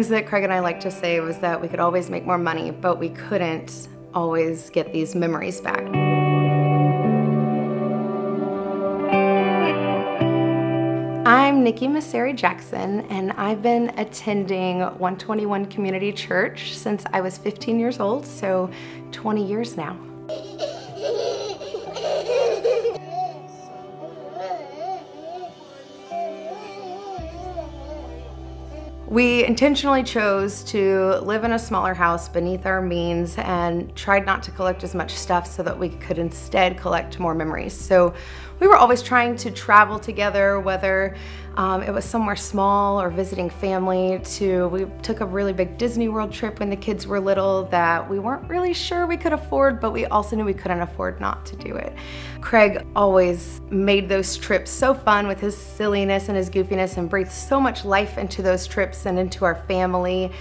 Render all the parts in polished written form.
things that Craig and I like to say was that we could always make more money, but we couldn't always get these memories back. I'm Nikki Masseri Jackson, and I've been attending 121 Community Church since I was 15 years old, so 20 years now. We intentionally chose to live in a smaller house beneath our means and tried not to collect as much stuff so that we could instead collect more memories. So we were always trying to travel together, whether it was somewhere small or visiting family. We took a really big Disney World trip when the kids were little that we weren't really sure we could afford, but we also knew we couldn't afford not to do it. Craig always made those trips so fun with his silliness and his goofiness, and breathed so much life into those trips and into our family,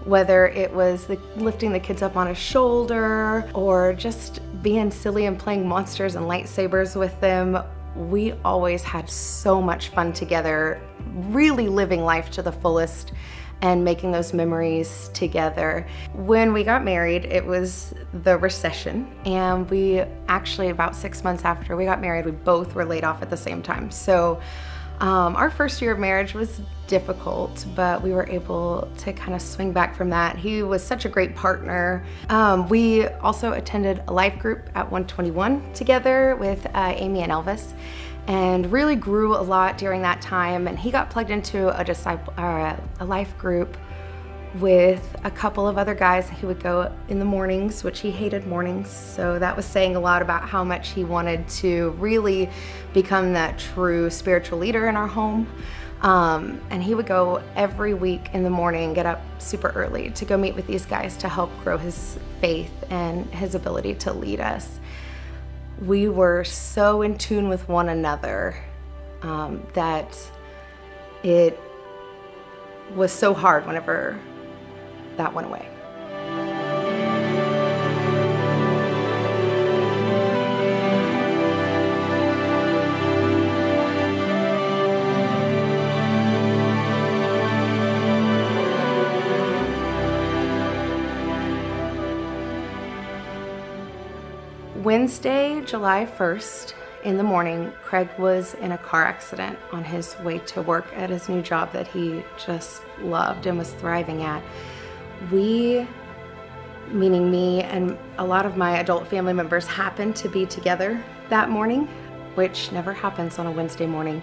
whether it was lifting the kids up on his shoulder or just being silly and playing monsters and lightsabers with them. We always had so much fun together, really living life to the fullest and making those memories together. When we got married, it was the recession, and we actually, about 6 months after we got married, we both were laid off at the same time. So our first year of marriage was difficult, but we were able to kind of swing back from that. He was such a great partner. We also attended a life group at 121 together with Amy and Elvis, and really grew a lot during that time. And he got plugged into a life group with a couple of other guys. He would go in the mornings, which he hated mornings, so that was saying a lot about how much he wanted to really become that true spiritual leader in our home. And he would go every week in the morning, get up super early to go meet with these guys to help grow his faith and his ability to lead us. We were so in tune with one another that it was so hard whenever that went away. Wednesday, July 1st, in the morning, Craig was in a car accident on his way to work at his new job that he just loved and was thriving at. We, meaning me and a lot of my adult family members, happened to be together that morning, which never happens on a Wednesday morning,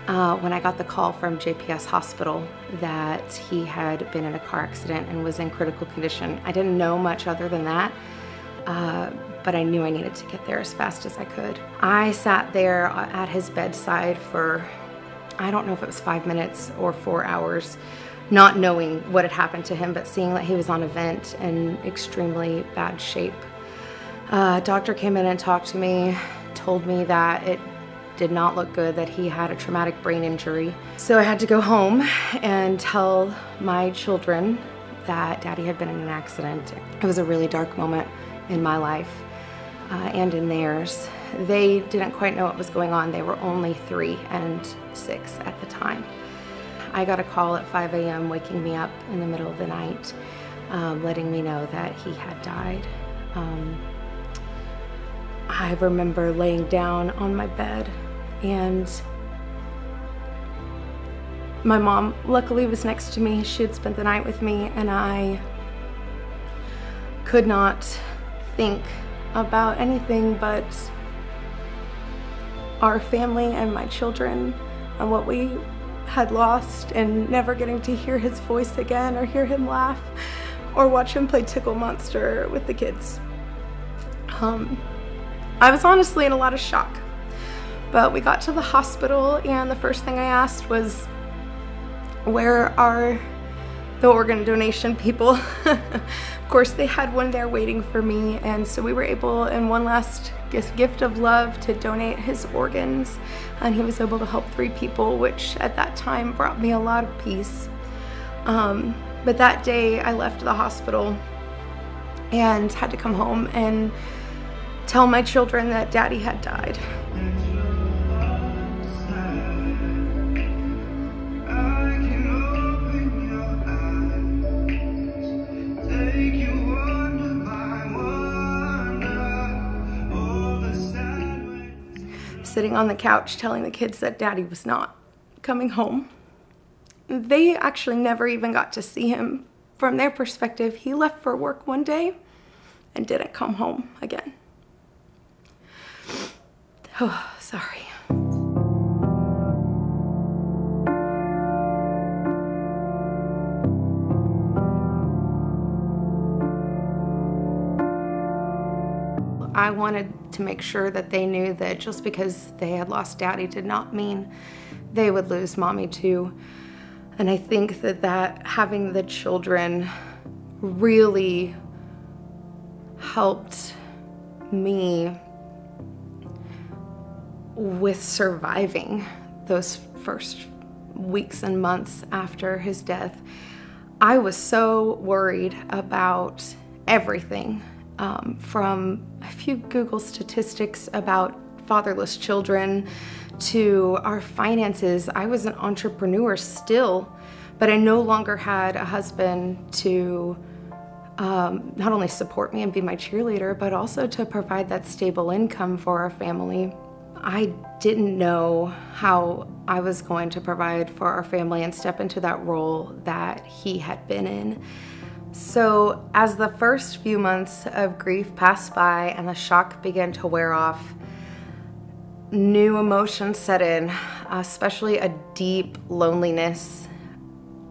when I got the call from JPS Hospital that he had been in a car accident and was in critical condition. I didn't know much other than that, but I knew I needed to get there as fast as I could. I sat there at his bedside for, I don't know if it was 5 minutes or 4 hours, not knowing what had happened to him, but seeing that he was on a vent in extremely bad shape. Doctor came in and talked to me, told me that it did not look good, that he had a traumatic brain injury. So I had to go home and tell my children that Daddy had been in an accident. It was a really dark moment in my life and in theirs. They didn't quite know what was going on. They were only 3 and 6 at the time. I got a call at 5 a.m. waking me up in the middle of the night, letting me know that he had died. I remember laying down on my bed, and my mom luckily was next to me. She had spent the night with me, and I could not think about anything but our family and my children and what we had lost, and never getting to hear his voice again or hear him laugh or watch him play Tickle Monster with the kids. I was honestly in a lot of shock, but we got to the hospital, and the first thing I asked was, where are the organ donation people? Of course, they had one there waiting for me, and so we were able, in one last gift of love, to donate his organs, and he was able to help 3 people, which at that time brought me a lot of peace. But that day I left the hospital and had to come home and tell my children that Daddy had died. sitting on the couch telling the kids that Daddy was not coming home. They actually never even got to see him. From their perspective, he left for work one day and didn't come home again. Oh, sorry. I wanted to make sure that they knew that just because they had lost Daddy did not mean they would lose Mommy too. And I think that having the children really helped me with surviving those first weeks and months after his death. I was so worried about everything, from a few Google statistics about fatherless children to our finances. I was an entrepreneur still, but I no longer had a husband to not only support me and be my cheerleader, but also to provide that stable income for our family. I didn't know how I was going to provide for our family and step into that role that he had been in. So as the first few months of grief passed by and the shock began to wear off, new emotions set in, especially a deep loneliness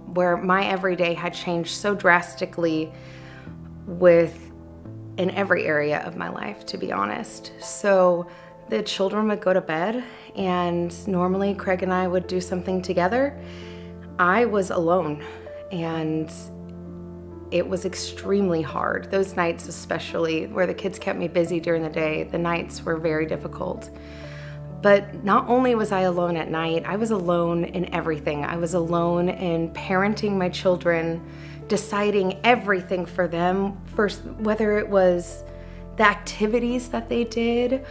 where my everyday had changed so drastically in every area of my life, to be honest. So the children would go to bed, and normally Craig and I would do something together. I was alone, and it was extremely hard. Those nights especially, where the kids kept me busy during the day, the nights were very difficult. But not only was I alone at night, I was alone in everything. I was alone in parenting my children, deciding everything for them, first, whether it was the activities that they did,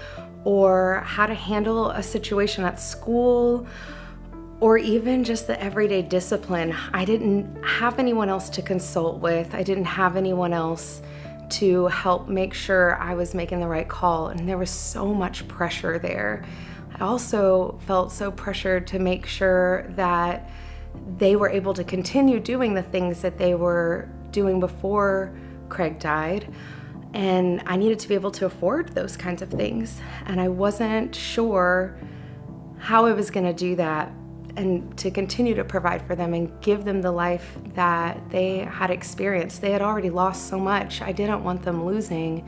or how to handle a situation at school, or even just the everyday discipline. I didn't have anyone else to consult with. I didn't have anyone else to help make sure I was making the right call, and there was so much pressure there. I also felt so pressured to make sure that they were able to continue doing the things that they were doing before Craig died, and I needed to be able to afford those kinds of things, and I wasn't sure how I was going to do that and to continue to provide for them and give them the life that they had experienced. They had already lost so much. I didn't want them losing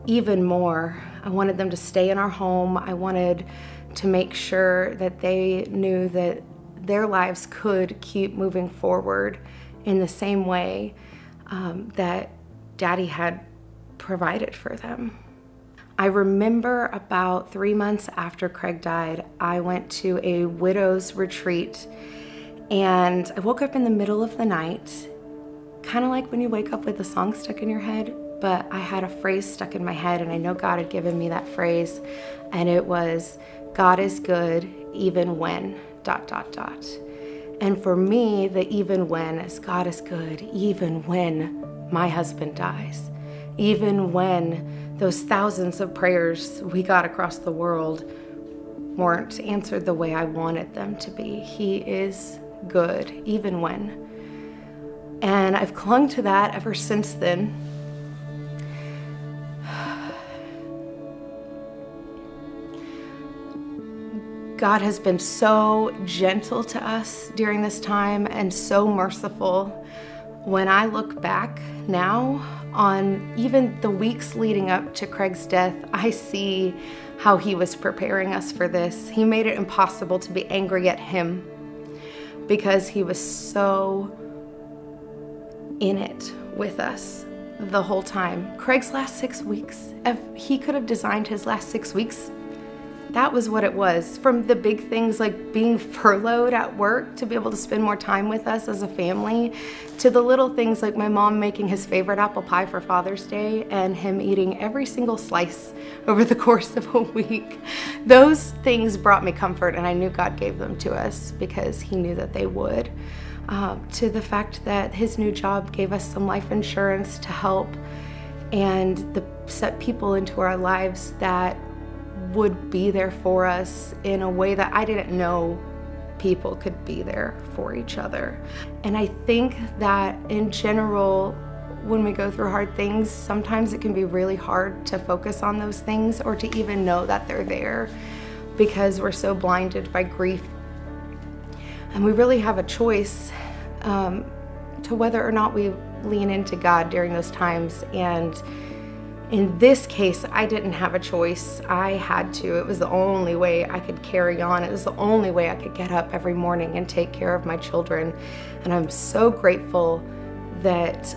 even more. I wanted them to stay in our home. I wanted to make sure that they knew that their lives could keep moving forward in the same way that Daddy had provided for them. I remember about 3 months after Craig died, I went to a widow's retreat, and I woke up in the middle of the night, kind of like when you wake up with a song stuck in your head, but I had a phrase stuck in my head, and I know God had given me that phrase, and it was, God is good even when ... And for me, the even when is God is good even when my husband dies, even when those thousands of prayers we got across the world weren't answered the way I wanted them to be. He is good, even when. And I've clung to that ever since then. God has been so gentle to us during this time and so merciful. When I look back now on even the weeks leading up to Craig's death, I see how he was preparing us for this. He made it impossible to be angry at him because he was so in it with us the whole time. Craig's last 6 weeks, if he could have designed his last 6 weeks, that was what it was. From the big things like being furloughed at work to be able to spend more time with us as a family, to the little things like my mom making his favorite apple pie for Father's Day and him eating every single slice over the course of a week. Those things brought me comfort, and I knew God gave them to us because he knew that they would. To the fact that his new job gave us some life insurance to help and set people into our lives that would be there for us in a way that I didn't know people could be there for each other. And I think that in general, when we go through hard things, sometimes it can be really hard to focus on those things or to even know that they're there because we're so blinded by grief. And we really have a choice to whether or not we lean into God during those times. And in this case, I didn't have a choice. I had to. It was the only way I could carry on. It was the only way I could get up every morning and take care of my children. And I'm so grateful that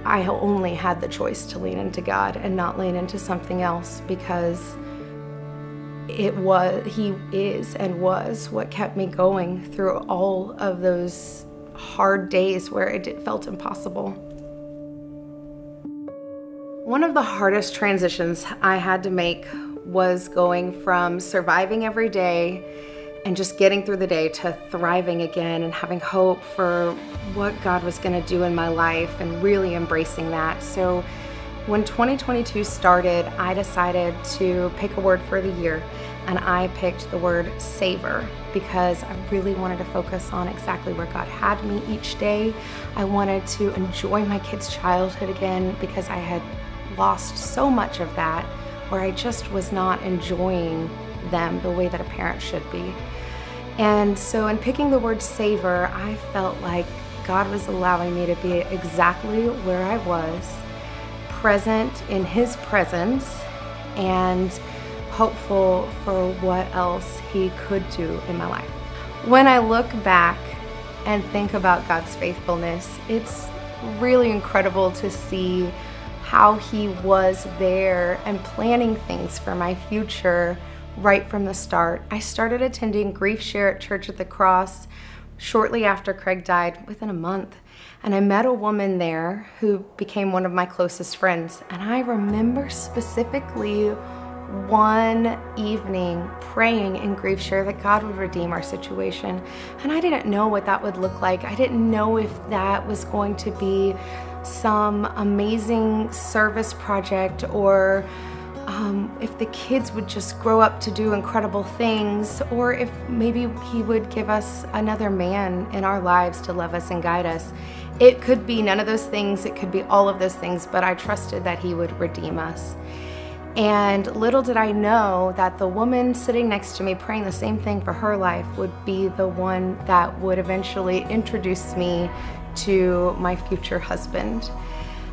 I only had the choice to lean into God and not lean into something else, because He is and was what kept me going through all of those hard days where it felt impossible. One of the hardest transitions I had to make was going from surviving every day and just getting through the day to thriving again and having hope for what God was going to do in my life and really embracing that. So when 2022 started, I decided to pick a word for the year, and I picked the word savor because I really wanted to focus on exactly where God had me each day. I wanted to enjoy my kids' childhood again because I had lost so much of that, where I just was not enjoying them the way that a parent should be. And so in picking the word savor, I felt like God was allowing me to be exactly where I was, present in His presence, and hopeful for what else He could do in my life. When I look back and think about God's faithfulness, it's really incredible to see how He was there and planning things for my future right from the start. I started attending Grief Share at Church at the Cross shortly after Craig died, within a month. And I met a woman there who became one of my closest friends. And I remember specifically one evening praying in Grief Share that God would redeem our situation. And I didn't know what that would look like. I didn't know if that was going to be some amazing service project, or if the kids would just grow up to do incredible things, or if maybe He would give us another man in our lives to love us and guide us. It could be none of those things, it could be all of those things, but I trusted that He would redeem us. And little did I know that the woman sitting next to me praying the same thing for her life would be the one that would eventually introduce me to my future husband.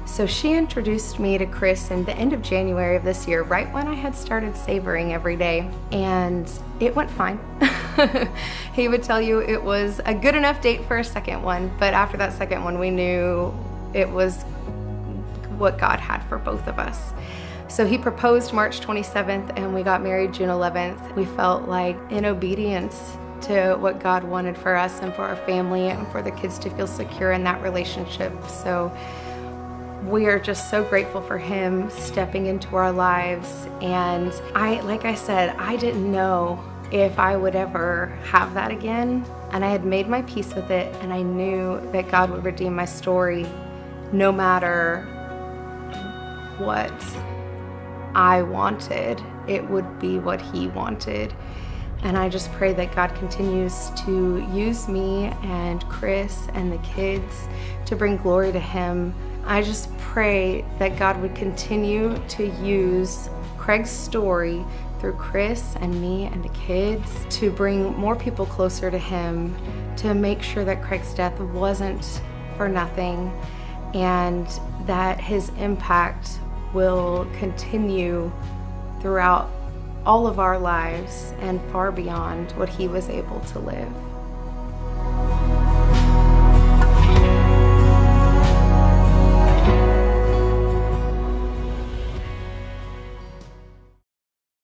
So she introduced me to Chris in the end of January of this year, right when I had started savoring every day, and it went fine. He would tell you it was a good enough date for a second one, but after that second one, we knew it was what God had for both of us. So he proposed March 27th, and we got married June 11th. We felt like, in obedience to what God wanted for us and for our family and for the kids to feel secure in that relationship. So we are just so grateful for Him stepping into our lives. And like I said, I didn't know if I would ever have that again. And I had made my peace with it, and I knew that God would redeem my story no matter what I wanted. It would be what He wanted. And I just pray that God continues to use me and Chris and the kids to bring glory to Him. I just pray that God would continue to use Craig's story through Chris and me and the kids to bring more people closer to Him, to make sure that Craig's death wasn't for nothing, and that His impact will continue throughout all of our lives and far beyond what He was able to live.